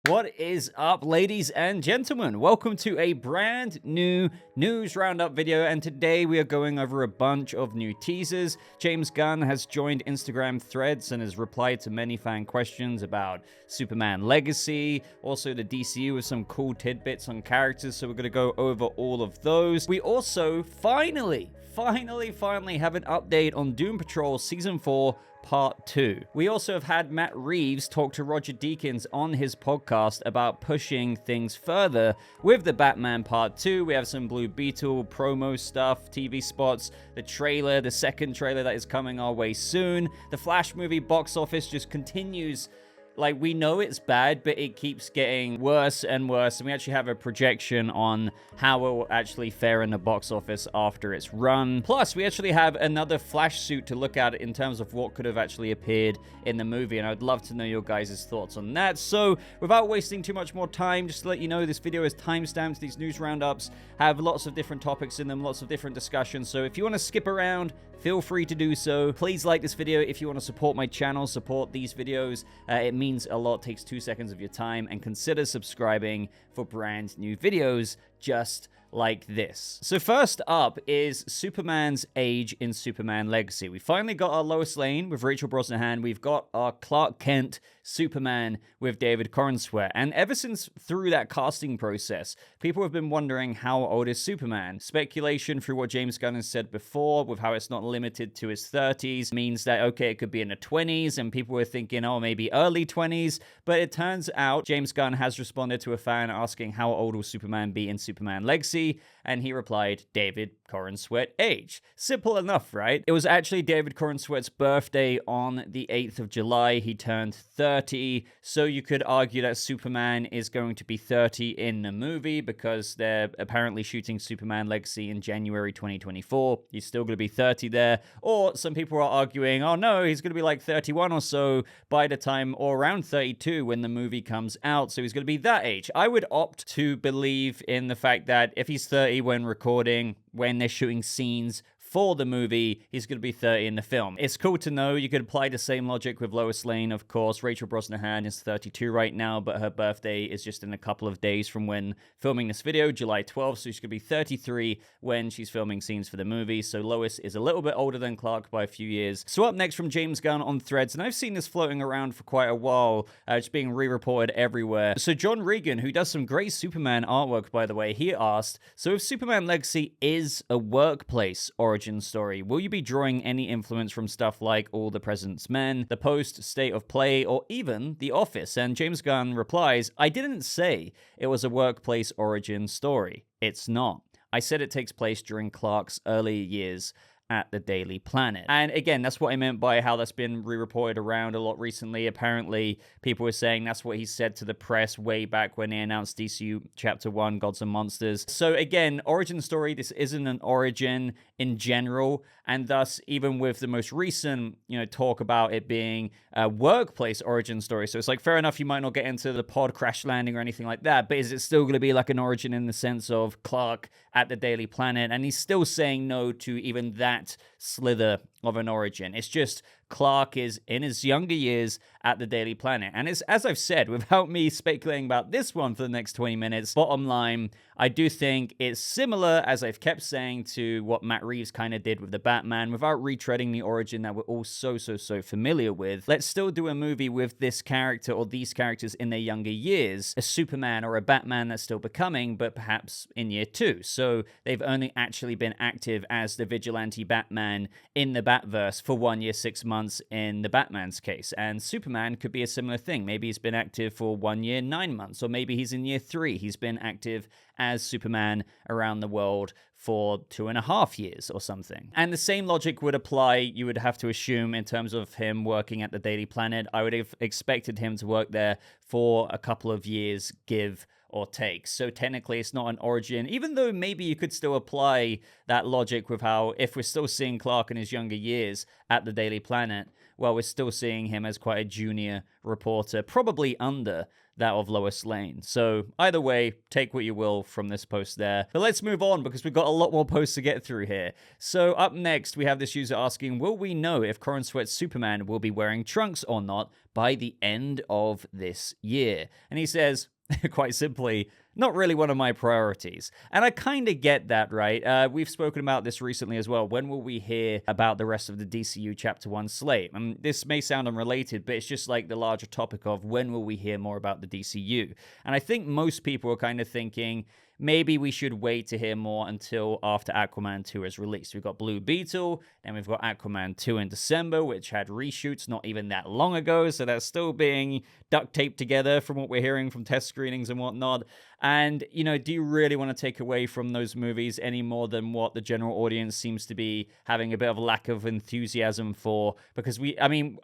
What is up, ladies and gentlemen? Welcome to a brand new news roundup video, and today we are going over a bunch of new teasers. James Gunn has joined Instagram Threads and has replied to many fan questions about Superman Legacy, also the DCU with some cool tidbits on characters, so we're going to go over all of those. We also finally have an update on Doom Patrol Season 4 Part 2. We also have had Matt Reeves talk to Roger Deakins on his podcast about pushing things further with the Batman Part 2. We have some Blue Beetle promo stuff, TV spots, the trailer, the second trailer that is coming our way soon. The Flash movie box office just continues. Like, we know it's bad, but it keeps getting worse and worse, and we actually have a projection on how it will actually fare in the box office after its run. Plus, we actually have another Flash suit to look at in terms of what could have actually appeared in the movie, and I'd love to know your guys' thoughts on that. So, without wasting too much more time, just to let you know, this video is timestamped. These news roundups have lots of different topics in them, lots of different discussions, so if you want to skip around, feel free to do so. Please like this video if you want to support my channel, support these videos. It means a lot, takes 2 seconds of your time, and consider subscribing for brand new videos just like this. So first up is Superman's Age in Superman Legacy. We finally got our Lois Lane with Rachel Brosnahan. We've got our Clark Kent Superman with David Corenswet. And ever since through that casting process, people have been wondering how old is Superman. Speculation through what James Gunn has said before, with how it's not limited to his 30s, means that, okay, it could be in the 20s, and people were thinking, oh, maybe early 20s. But it turns out James Gunn has responded to a fan asking how old will Superman be in Superman Legacy, and he replied, David Corenswet age. Simple enough, right? It was actually David Corenswet's birthday on the 8th of July. He turned 30, so you could argue that Superman is going to be 30 in the movie because they're apparently shooting Superman Legacy in January 2024. He's still going to be 30 there. Or some people are arguing, oh no, he's going to be like 31 or so by the time, or around 32 when the movie comes out, so he's going to be that age. I would opt to believe in the fact that if he's 30 when recording, when they're shooting scenes for the movie, he's going to be 30 in the film. It's cool to know. You could apply the same logic with Lois Lane, of course. Rachel Brosnahan is 32 right now, but her birthday is just in a couple of days from when filming this video, July 12th, so she's going to be 33 when she's filming scenes for the movie. So Lois is a little bit older than Clark by a few years. So up next from James Gunn on Threads, and I've seen this floating around for quite a while, it's being re-reported everywhere. So John Regan, who does some great Superman artwork, by the way, he asked, so if Superman Legacy is a workplace origin story, will you be drawing any influence from stuff like All the President's Men, The Post, State of Play, or even The Office? And James Gunn replies, I didn't say it was a workplace origin story. It's not. I said it takes place during Clark's early years at the Daily Planet. And again, that's what I meant by how that's been re-reported around a lot recently. Apparently, people were saying that's what he said to the press way back when they announced DCU Chapter 1, Gods and Monsters. So again, origin story, this isn't an origin in general, and thus, even with the most recent, talk about it being a workplace origin story, so it's like, fair enough, you might not get into the pod crash landing or anything like that, but is it still going to be like an origin in the sense of Clark at the Daily Planet? And he's still saying no to even that slither of an origin. It's just Clark is in his younger years at the Daily Planet. And it's, as I've said, without me speculating about this one for the next 20 minutes, bottom line, I do think it's similar, as I've kept saying, to what Matt Reeves kind of did with the Batman, without retreading the origin that we're all so familiar with. Let's still do a movie with this character or these characters in their younger years, a Superman or a Batman that's still becoming, but perhaps in year 2. So they've only actually been active as the vigilante Batman in the Batverse for 1 year, 6 months in the Batman's case. And Superman could be a similar thing. Maybe he's been active for 1 year, 9 months, or maybe he's in year 3. He's been active as Superman around the world for 2.5 years or something. And the same logic would apply, you would have to assume, in terms of him working at the Daily Planet. I would have expected him to work there for a couple of years, give or take. So technically it's not an origin, even though maybe you could still apply that logic with how, if we're still seeing Clark in his younger years at the Daily Planet, well, we're still seeing him as quite a junior reporter, probably under that of Lois Lane. So either way, take what you will from this post there. But let's move on because we've got a lot more posts to get through here. So up next, we have this user asking, will we know if Corenswet Superman will be wearing trunks or not by the end of this year? And he says, quite simply, not really one of my priorities. And I kind of get that, right? We've spoken about this recently as well. When will we hear about the rest of the DCU Chapter 1 slate? And this may sound unrelated, but it's just like the larger topic of when will we hear more about the DCU? And I think most people are kind of thinking, maybe we should wait to hear more until after Aquaman 2 is released. We've got Blue Beetle, then we've got Aquaman 2 in December, which had reshoots not even that long ago, so that's still being duct taped together from what we're hearing from test screenings and whatnot. And, you know, do you really want to take away from those movies any more than what the general audience seems to be having a bit of lack of enthusiasm for? Because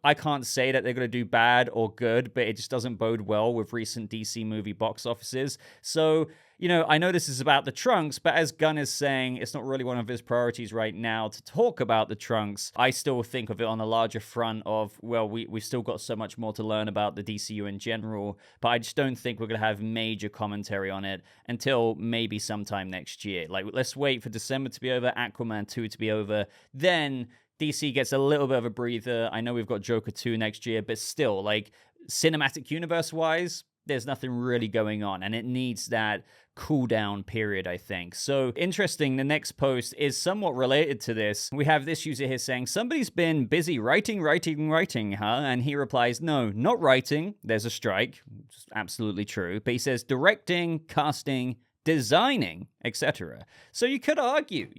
I can't say that they're going to do bad or good, but it just doesn't bode well with recent DC movie box offices. So, you know, I know this is about the trunks, but as Gunn is saying, it's not really one of his priorities right now to talk about the trunks. I still think of it on a larger front of, well, we've still got so much more to learn about the DCU in general, but I just don't think we're going to have major commentary on it until maybe sometime next year. Like, let's wait for December to be over, Aquaman 2 to be over, then DC gets a little bit of a breather. I know we've got Joker 2 next year, but still, like, cinematic universe-wise, there's nothing really going on, and it needs that cool down period, I think. So interesting, the next post is somewhat related to this. We have this user here saying, somebody's been busy writing, huh? And he replies, no, not writing. There's a strike. It's absolutely true. But he says directing, casting, designing, etc. So you could argue,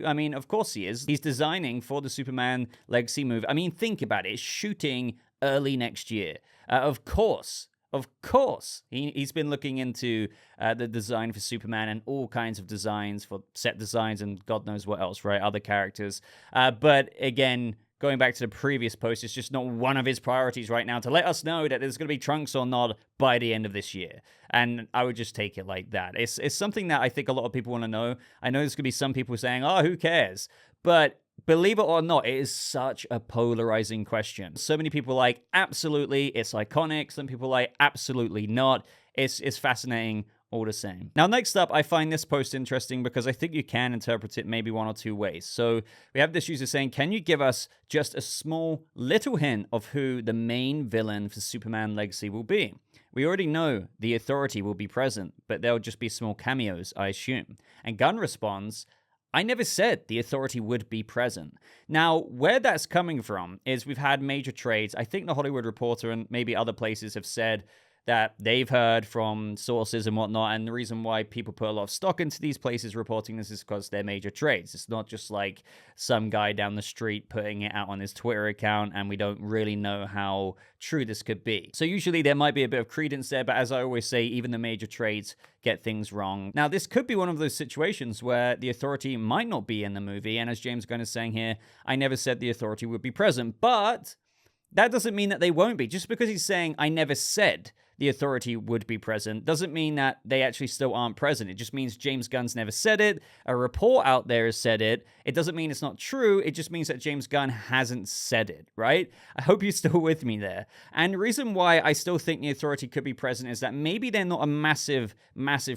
I mean, of course he is. He's designing for the Superman Legacy movie. I mean, think about it. It's shooting early next year. Of course, he's been looking into the design for Superman and all kinds of designs for set designs and God knows what else, right? Other characters. But again, going back to the previous post, it's just not one of his priorities right now to let us know that there's going to be trunks or not by the end of this year. And I would just take it like that. It's something that I think a lot of people want to know. I know there's going to be some people saying, oh, who cares? But believe it or not, it is such a polarizing question. So many people like, absolutely, it's iconic. Some people like, absolutely not. It's fascinating all the same. Now, next up, I find this post interesting because I think you can interpret it maybe one or two ways. So we have this user saying, can you give us just a small little hint of who the main villain for Superman Legacy will be? We already know the Authority will be present, but they'll just be small cameos, I assume. And Gunn responds, I never said the Authority would be present. Now, where that's coming from is we've had major trades. I think The Hollywood Reporter and maybe other places have said that they've heard from sources and whatnot, and the reason why people put a lot of stock into these places reporting this is because they're major trades. It's not just like some guy down the street putting it out on his Twitter account, and we don't really know how true this could be. So usually there might be a bit of credence there, but as I always say, even the major trades get things wrong. Now, this could be one of those situations where the Authority might not be in the movie, and as James Gunn is saying here, I never said the Authority would be present, but that doesn't mean that they won't be. Just because he's saying, I never said the Authority would be present, doesn't mean that they actually still aren't present. It just means James Gunn's never said it. A report out there has said it. It doesn't mean it's not true. It just means that James Gunn hasn't said it, right? I hope you're still with me there. And the reason why I still think the Authority could be present is that maybe they're not a massive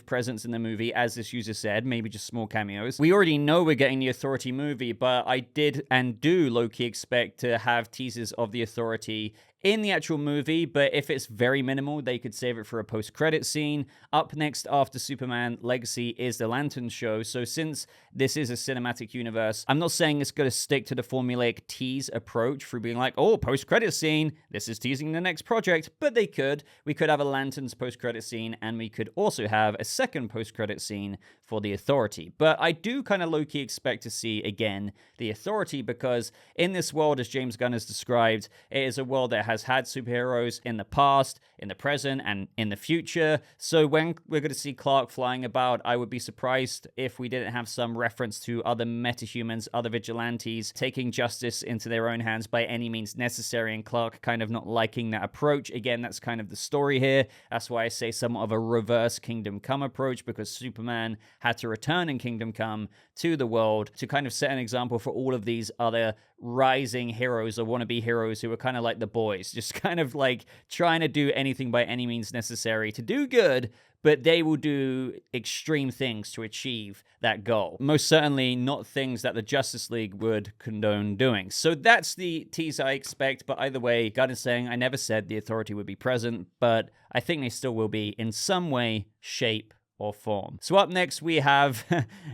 presence in the movie, as this user said, maybe just small cameos. We already know we're getting the Authority movie, but I did and do low-key expect to have teasers of the Authority in the actual movie, but if it's very minimal, they could save it for a post-credit scene. Up next after Superman Legacy is the Lantern Show, so since this is a cinematic universe, I'm not saying it's going to stick to the formulaic tease approach through being like, oh, post-credit scene, this is teasing the next project, but they could. We could have a Lanterns post-credit scene, and we could also have a second post-credit scene for the Authority. But I do kind of low-key expect to see, again, the Authority, because in this world, as James Gunn has described, it is a world that has has had superheroes in the past, in the present, and in the future. So when we're going to see Clark flying about, I would be surprised if we didn't have some reference to other metahumans, other vigilantes, taking justice into their own hands by any means necessary, and Clark kind of not liking that approach. Again, that's kind of the story here. That's why I say somewhat of a reverse Kingdom Come approach, because Superman had to return in Kingdom Come to the world to kind of set an example for all of these other rising heroes or wannabe heroes who are kind of like the boys, just kind of like trying to do anything by any means necessary to do good, but they will do extreme things to achieve that goal. Most certainly not things that the Justice League would condone doing. So that's the tease I expect, but either way, Gunn is saying, I never said the Authority would be present, but I think they still will be in some way, shape, or form. So up next we have,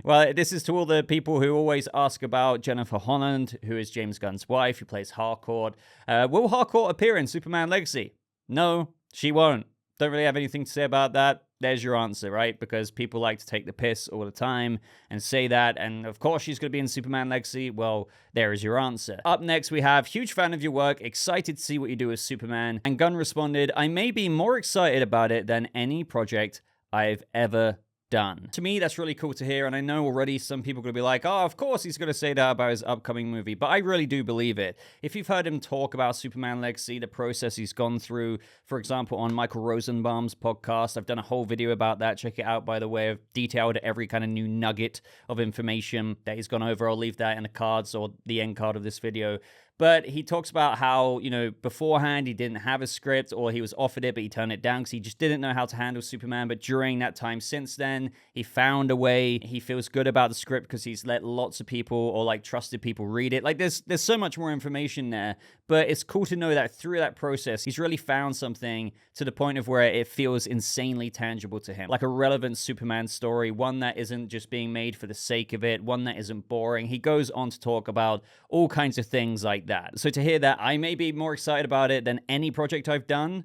well, this is to all the people who always ask about Jennifer Holland, who is James Gunn's wife, who plays Harcourt. Will Harcourt appear in Superman Legacy? No, she won't. Don't really have anything to say about that. There's your answer, right? Because people like to take the piss all the time and say that, and of course she's going to be in Superman Legacy. Well, there is your answer. Up next, we have, huge fan of your work, excited to see what you do with Superman. And Gunn responded, I may be more excited about it than any project I've ever done. To me, that's really cool to hear, and I know already some people are going to be like, oh, of course he's going to say that about his upcoming movie, but I really do believe it. If you've heard him talk about Superman Legacy, the process he's gone through, for example, on Michael Rosenbaum's podcast, I've done a whole video about that. Check it out, by the way. I've detailed every kind of new nugget of information that he's gone over. I'll leave that in the cards or the end card of this video. But he talks about how, you know, beforehand he didn't have a script, or he was offered it, but he turned it down because he just didn't know how to handle Superman. But during that time since then, he found a way. He feels good about the script because he's let lots of people, or like trusted people, read it. Like there's so much more information there, but it's cool to know that through that process, he's really found something to the point of where it feels insanely tangible to him. Like a relevant Superman story, one that isn't just being made for the sake of it, one that isn't boring. He goes on to talk about all kinds of things like that. So to hear that I may be more excited about it than any project I've done,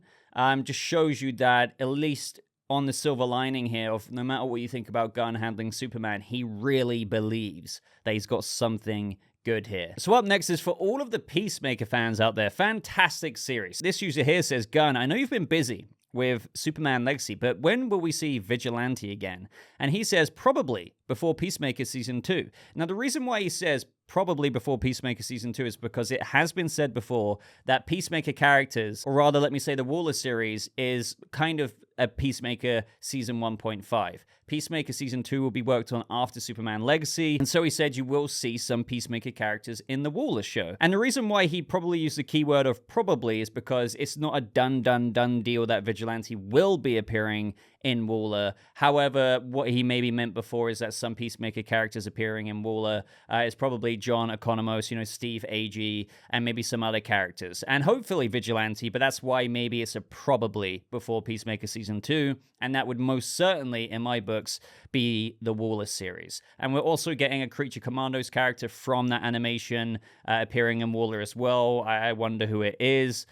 just shows you that, at least on the silver lining here, of no matter what you think about Gunn handling Superman, he really believes that he's got something good here. So up next is for all of the Peacemaker fans out there. Fantastic series. This user here says, Gunn, I know you've been busy with Superman Legacy, but when will we see Vigilante again? And he says probably before Peacemaker Season 2. Now, the reason why he says probably before Peacemaker Season 2 is because it has been said before that Peacemaker characters, or rather, let me say the Waller series, is kind of a Peacemaker Season 1.5. Peacemaker Season 2 will be worked on after Superman Legacy, and so he said you will see some Peacemaker characters in the Waller show. And the reason why he probably used the keyword of probably is because it's not a done deal that Vigilante will be appearing in Waller. However, what he maybe meant before is that some Peacemaker characters appearing in Waller is probably John Economos, you know, Steve Agee, and maybe some other characters. And hopefully Vigilante, but that's why maybe it's a probably before Peacemaker Season 2, and that would most certainly, in my books, be the Waller series. And we're also getting a Creature Commandos character from that animation appearing in Waller as well. I wonder who it is.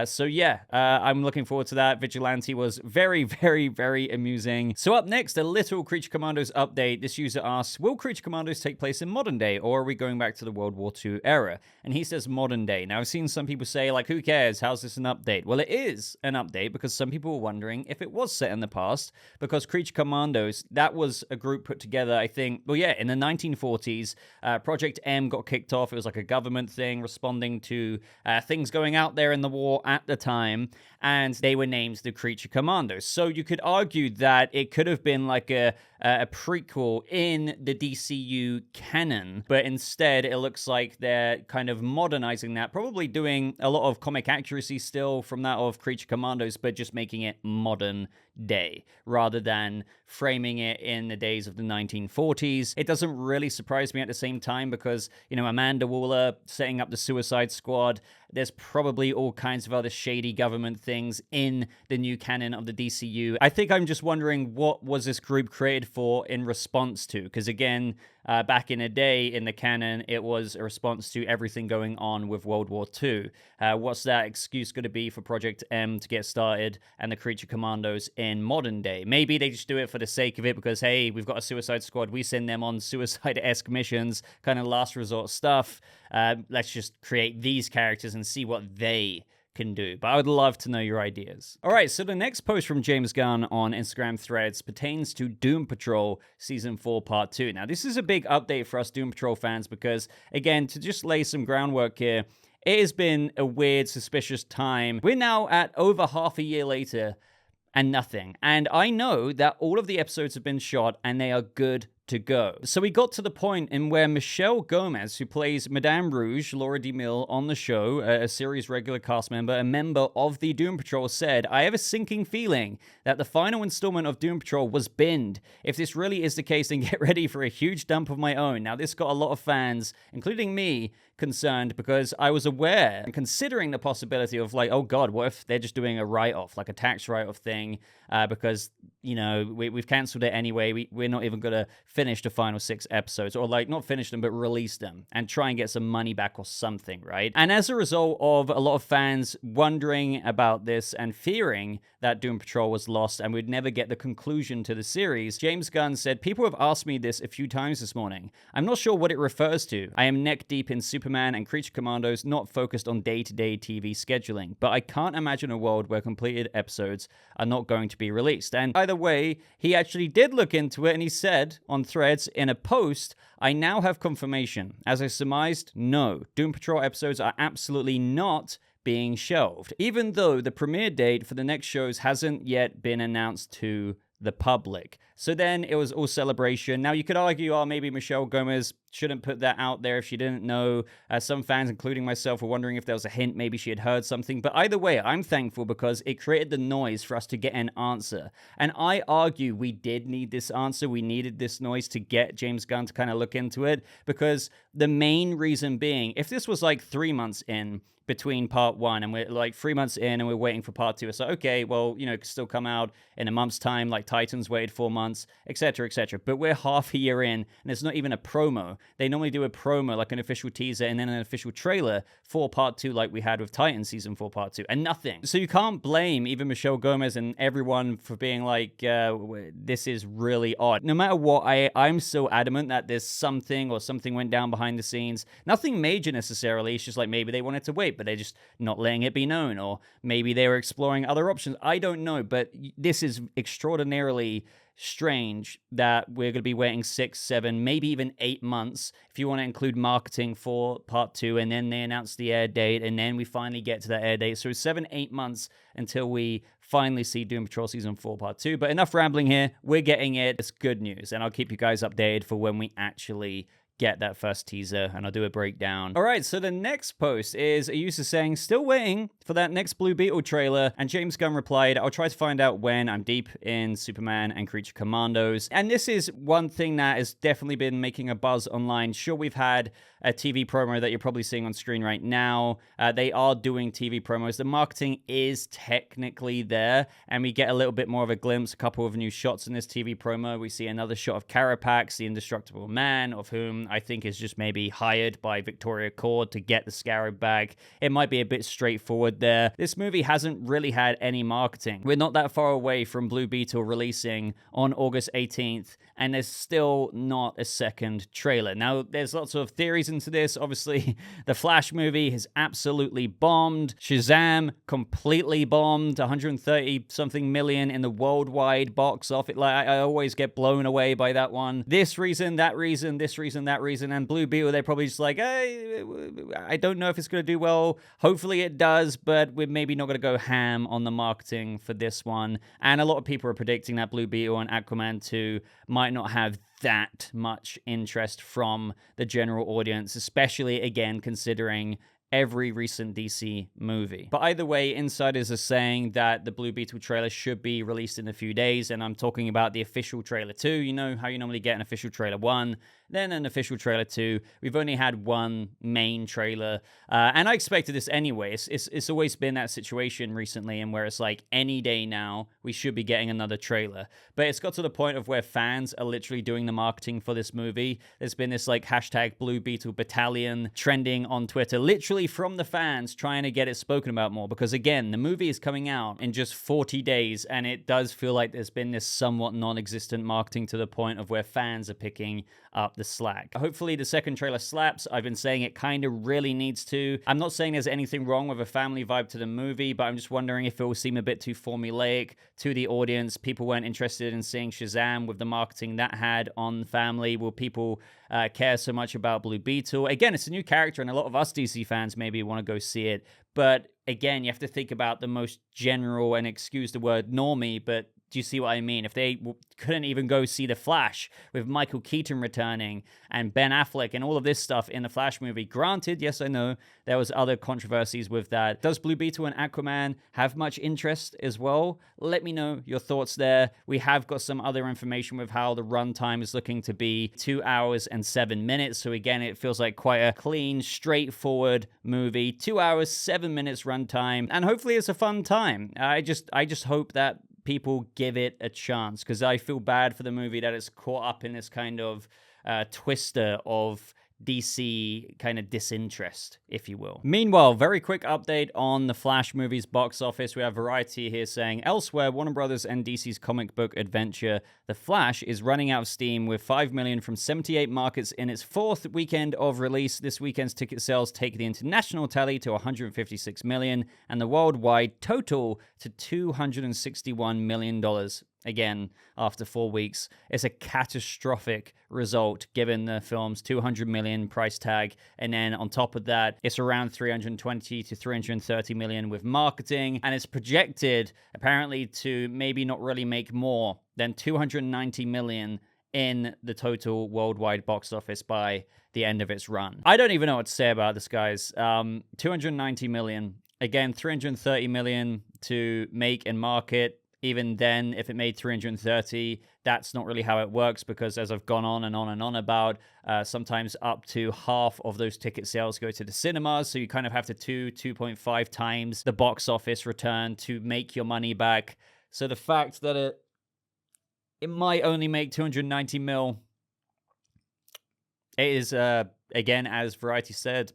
So yeah, I'm looking forward to that. Vigilante was very, very, very amusing. So up next, a little Creature Commandos update. This user asks, will Creature Commandos take place in modern day, or are we going back to the World War II era? And he says modern day. Now, I've seen some people say, like, who cares? How's this an update? Well, it is an update because some people were wondering if it was set in the past, because Creature Commandos, that was a group put together, I think, well, yeah, in the 1940s. Project M got kicked off. It was like a government thing responding to things going out there in the war at the time, and they were named the Creature Commandos. So you could argue that it could have been like a prequel in the DCU canon, but instead it looks like they're kind of modernizing that, probably doing a lot of comic accuracy still from that of Creature Commandos, but just making it modern day rather than framing it in the days of the 1940s. It doesn't really surprise me at the same time because, you know, Amanda Waller setting up the Suicide Squad, there's probably all kinds of other shady government things in the new canon of the DCU. I think I'm just wondering, what was this group created for in response to? Because again, back in the day in the canon, it was a response to everything going on with World War II. What's that excuse going to be for Project M to get started and the Creature Commandos in modern day? Maybe they just do it for the sake of it because, hey, we've got a Suicide Squad. We send them on suicide-esque missions, kind of last resort stuff. Let's just create these characters and see what they can do. But I would love to know your ideas. All right, so the next post from James Gunn on Instagram Threads pertains to Doom Patrol Season 4 Part 2. Now, this is a big update for us Doom Patrol fans because, again, to just lay some groundwork here, it has been a weird, suspicious time. We're now at over half a year later and nothing. And I know that all of the episodes have been shot and they are good to go. So we got to the point in where Michelle Gomez, who plays Madame Rouge, Laura DeMille, on the show, a series regular cast member, a member of the Doom Patrol, said, "I have a sinking feeling that the final installment of Doom Patrol was binned. If this really is the case, then get ready for a huge dump of my own." Now, this got a lot of fans, including me, concerned because I was aware and considering the possibility of like, oh God, what if they're just doing a write-off, like a tax write-off thing, because, you know, we've canceled it anyway. We're not even going to finish the final 6 episodes, or like not finish them, but release them and try and get some money back or something, right? And as a result of a lot of fans wondering about this and fearing that Doom Patrol was lost and we'd never get the conclusion to the series, James Gunn said, "People have asked me this a few times this morning. I'm not sure what it refers to. I am neck deep in Superman and Creature Commandos, not focused on day-to-day TV scheduling, but I can't imagine a world where completed episodes are not going to be released." And either way, he actually did look into it, and he said on Threads in a post, "I now have confirmation. As I surmised, no, Doom Patrol episodes are absolutely not being shelved, even though the premiere date for the next shows hasn't yet been announced to the public." So then it was all celebration. Now you could argue, oh, maybe Michelle Gomez shouldn't put that out there if she didn't know. Some fans, including myself, were wondering if there was a hint, maybe she had heard something. But either way, I'm thankful because it created the noise for us to get an answer. And I argue we did need this answer. We needed this noise to get James Gunn to kind of look into it, because the main reason being, if this was like 3 months in between part 1 and we're like 3 months in and we're waiting for part 2, it's like, okay, well, you know, it could still come out in a month's time, like Titans waited 4 months, etc., etc. But we're half a year in and it's not even a promo. They normally do a promo, like an official teaser and then an official trailer for part 2, like we had with Titans season 4 part 2, and nothing. So you can't blame even Michelle Gomez and everyone for being like, this is really odd. No matter what, I'm so adamant that there's something or something went down behind the scenes. Nothing major necessarily. It's just like maybe they wanted to wait, but they're just not letting it be known, or maybe they were exploring other options. I don't know, but this is extraordinarily strange that we're going to be waiting 6, 7, maybe even 8 months if you want to include marketing for part 2, and then they announce the air date, and then we finally get to that air date. So 7, 8 months until we finally see Doom Patrol Season 4 Part 2. But enough rambling here. We're getting it. It's good news, and I'll keep you guys updated for when we actually get that first teaser, and I'll do a breakdown. All right, so the next post is a user saying, "Still waiting for that next Blue Beetle trailer," and James Gunn replied, "I'll try to find out when. I'm deep in Superman and Creature Commandos." And this is one thing that has definitely been making a buzz online. Sure, we've had a TV promo that you're probably seeing on screen right now. They are doing TV promos. The marketing is technically there, and we get a little bit more of a glimpse, a couple of new shots in this TV promo. We see another shot of Carapax, the Indestructible Man, of whom I think is just maybe hired by Victoria Cord to get the Scarab back. It might be a bit straightforward there. This movie hasn't really had any marketing. We're not that far away from Blue Beetle releasing on August 18th, and there's still not a second trailer. Now, there's lots of theories into this. Obviously, the Flash movie has absolutely bombed. Shazam completely bombed. 130-something million in the worldwide box office. Like, I always get blown away by that one. This reason, that reason, this reason, that reason. And Blue Beetle, they're probably just like, hey, I don't know if it's going to do well. Hopefully it does, but we're maybe not going to go ham on the marketing for this one. And a lot of people are predicting that Blue Beetle and Aquaman 2 might not have that much interest from the general audience, especially, again, considering every recent DC movie. But either way, insiders are saying that the Blue Beetle trailer should be released in a few days, and I'm talking about the official trailer 2. You know how you normally get an official trailer 1, then an official trailer 2. We've only had one main trailer, and I expected this anyway. It's always been that situation recently, and where it's like any day now we should be getting another trailer. But it's got to the point of where fans are literally doing the marketing for this movie. There's been this like hashtag Blue Beetle Battalion trending on Twitter, literally from the fans trying to get it spoken about more, because again, the movie is coming out in just 40 days, and it does feel like there's been this somewhat non-existent marketing to the point of where fans are picking up the the slack. Hopefully the second trailer slaps. I've been saying it kind of really needs to. I'm not saying there's anything wrong with a family vibe to the movie, but I'm just wondering if it will seem a bit too formulaic to the audience. People weren't interested in seeing Shazam with the marketing that had on family. Will people care so much about Blue Beetle? Again, it's a new character, and a lot of us DC fans maybe want to go see it. But again, you have to think about the most general, and excuse the word normie, but do you see what I mean? If they couldn't even go see The Flash with Michael Keaton returning and Ben Affleck and all of this stuff in the Flash movie, granted, yes, I know there was other controversies with that. Does Blue Beetle and Aquaman have much interest as well? Let me know your thoughts there. We have got some other information with how the runtime is looking to be 2 hours and 7 minutes. So again, it feels like quite a clean, straightforward movie. 2 hours, 7 minutes runtime, and hopefully it's a fun time. I just hope that people give it a chance, because I feel bad for the movie that it's caught up in this kind of twister of DC kind of disinterest, if you will. Meanwhile, very quick update on the Flash movie's box office. We have Variety here saying, elsewhere, Warner Brothers and DC's comic book adventure, The Flash, is running out of steam with 5 million from 78 markets in its 4th weekend of release. This weekend's ticket sales take the international tally to 156 million and the worldwide total to $261 million. Again, after 4 weeks, it's a catastrophic result given the film's 200 million price tag. And then on top of that, it's around 320 to 330 million with marketing. And it's projected apparently to maybe not really make more than 290 million in the total worldwide box office by the end of its run. I don't even know what to say about this, guys. 290 million. Again, 330 million to make and market. Even then, if it made 330, that's not really how it works, because as I've gone on and on and on about, sometimes up to half of those ticket sales go to the cinemas. So you kind of have to 2.5 times the box office return to make your money back. So the fact that it might only make 290 mil, it is, again, as Variety said,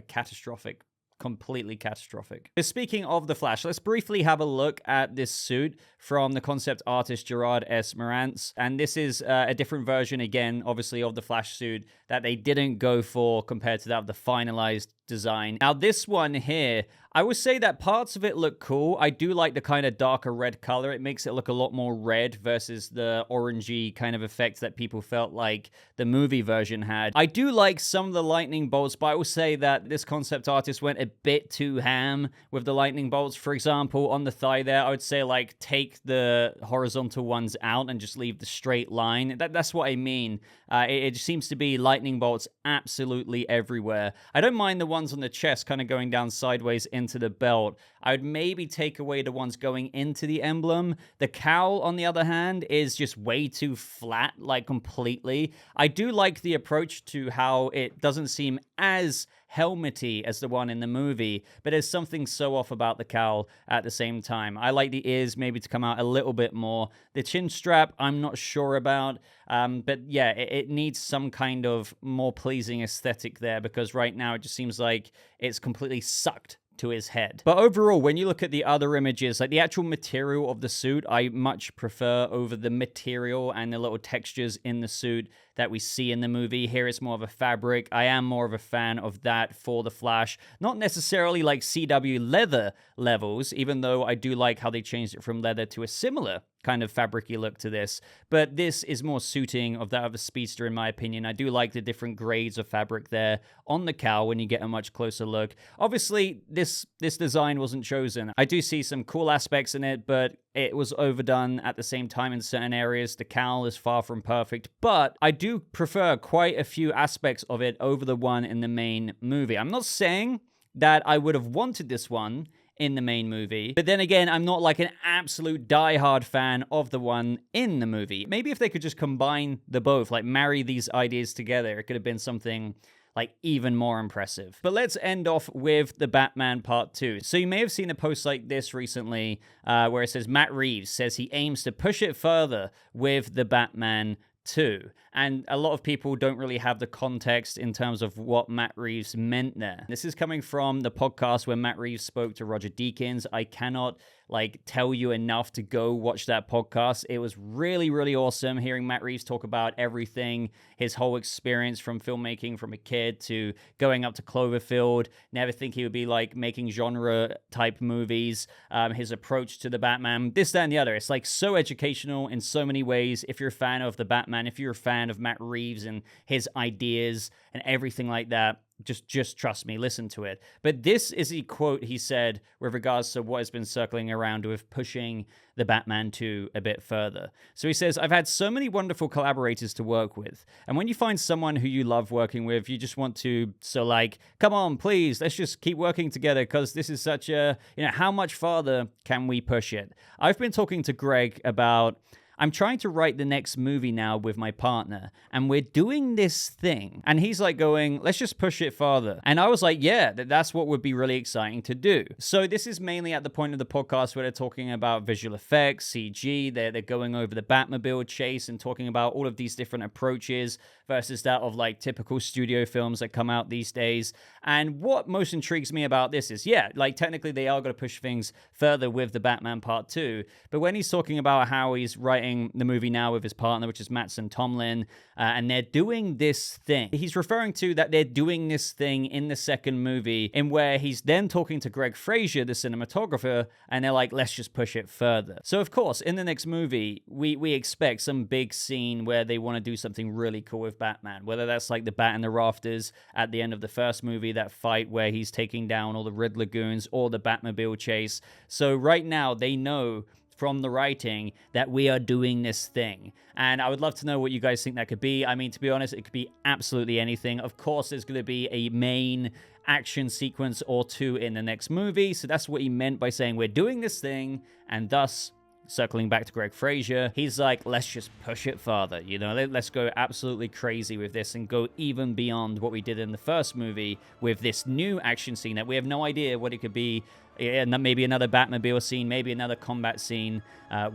catastrophic. Completely catastrophic. Speaking of The Flash, let's briefly have a look at this suit from the concept artist Gerard S. Marantz. And this is a different version, again, obviously, of the Flash suit that they didn't go for compared to that of the finalized design. Now, this one here, I would say that parts of it look cool. I do like the kind of darker red color. It makes it look a lot more red versus the orangey kind of effect that people felt like the movie version had. I do like some of the lightning bolts, but I will say that this concept artist went a bit too ham with the lightning bolts. For example, on the thigh there, I would say, like, take the horizontal ones out and just leave the straight line. That's what I mean. It just seems to be lightning bolts absolutely everywhere. I don't mind the ones on the chest kind of going down sideways into the belt. I would maybe take away the ones going into the emblem. The cowl, on the other hand, is just way too flat, like completely. I do like the approach to how it doesn't seem as helmety as the one in the movie, but there's something so off about the cowl at the same time. I like the ears maybe to come out a little bit more. The chin strap, I'm not sure about, but yeah, it needs some kind of more pleasing aesthetic there, because right now it just seems like it's completely sucked to his head. But overall, when you look at the other images, like the actual material of the suit, I much prefer over the material and the little textures in the suit that we see in the movie. Here it's more of a fabric. I am more of a fan of that for the Flash. Not necessarily like CW leather levels, even though I do like how they changed it from leather to a similar kind of fabric-y look to this. But this is more suiting of that of a speedster, in my opinion. I do like the different grades of fabric there on the cowl when you get a much closer look. Obviously, this design wasn't chosen. I do see some cool aspects in it, but it was overdone at the same time in certain areas. The cowl is far from perfect, but I do prefer quite a few aspects of it over the one in the main movie. I'm not saying that I would have wanted this one in the main movie, but then again, I'm not like an absolute diehard fan of the one in the movie. Maybe if they could just combine the both, like marry these ideas together, it could have been something like even more impressive. But let's end off with the Batman Part 2. So you may have seen a post like this recently where it says Matt Reeves says he aims to push it further with the Batman 2. And a lot of people don't really have the context in terms of what Matt Reeves meant there. This is coming from the podcast where Matt Reeves spoke to Roger Deakins. I cannot like tell you enough to go watch that podcast. It was really, really awesome hearing Matt Reeves talk about everything, his whole experience from filmmaking from a kid to going up to Cloverfield. Never think he would be like making genre type movies. His approach to the Batman, this, that, and the other. It's like so educational in so many ways. If you're a fan of the Batman, if you're a fan of Matt Reeves and his ideas and everything like that, just trust me, listen to it. But this is a quote he said with regards to what has been circling around with pushing the Batman 2 a bit further. So he says, I've had so many wonderful collaborators to work with. And when you find someone who you love working with, you just want to, so like, come on, please, let's just keep working together because this is such a, how much farther can we push it? I've been talking to Greg about, I'm trying to write the next movie now with my partner, and we're doing this thing. And he's like going, let's just push it farther. And I was like, yeah, that's what would be really exciting to do. So this is mainly at the point of the podcast where they're talking about visual effects, CG, they're going over the Batmobile chase and talking about all of these different approaches versus that of like typical studio films that come out these days. And what most intrigues me about this is, yeah, like technically they are going to push things further with the Batman Part 2. But when he's talking about how he's writing the movie now with his partner, which is Mattson Tomlin, and they're doing this thing. He's referring to that they're doing this thing in the second movie in where he's then talking to Greg Fraser, the cinematographer, and they're like, let's just push it further. So of course, in the next movie, we expect some big scene where they want to do something really cool with Batman, whether that's like the Bat in the Rafters at the end of the first movie, that fight where he's taking down all the Riddler goons, or the Batmobile chase. So right now, they know from the writing that we are doing this thing. And I would love to know what you guys think that could be. I mean, to be honest, it could be absolutely anything. Of course, there's going to be a main action sequence or two in the next movie. So that's what he meant by saying we're doing this thing, and thus, circling back to Greg Fraser, he's like, let's just push it farther, let's go absolutely crazy with this and go even beyond what we did in the first movie with this new action scene that we have no idea what it could be. Maybe another Batmobile scene, maybe another combat scene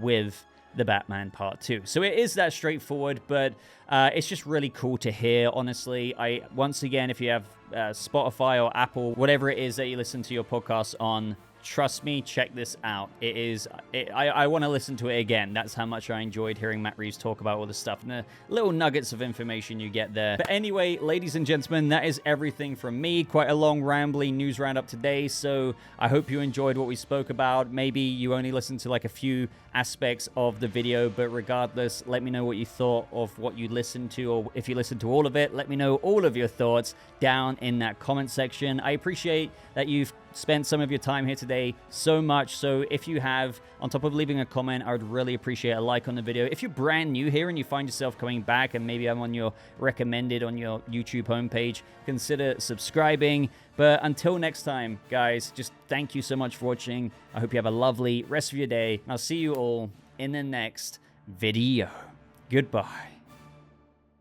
with the Batman Part 2. So it is that straightforward, but it's just really cool to hear, honestly. Once again, if you have Spotify or Apple, whatever it is that you listen to your podcast on, trust me, check this out. I want to listen to it again. That's how much I enjoyed hearing Matt Reeves talk about all this stuff and the little nuggets of information you get there. But anyway, ladies and gentlemen, that is everything from me. Quite a long, rambly news roundup today, so I hope you enjoyed what we spoke about. Maybe you only listened to like a few aspects of the video, but regardless, let me know what you thought of what you listened to, or if you listened to all of it, let me know all of your thoughts down in that comment section. I appreciate that you've spent some of your time here today so much. So if you have, on top of leaving a comment, I would really appreciate a like on the video. If you're brand new here and you find yourself coming back and maybe I'm on your recommended on your YouTube homepage, consider subscribing. But until next time, guys, just thank you so much for watching. I hope you have a lovely rest of your day. I'll see you all in the next video. Goodbye.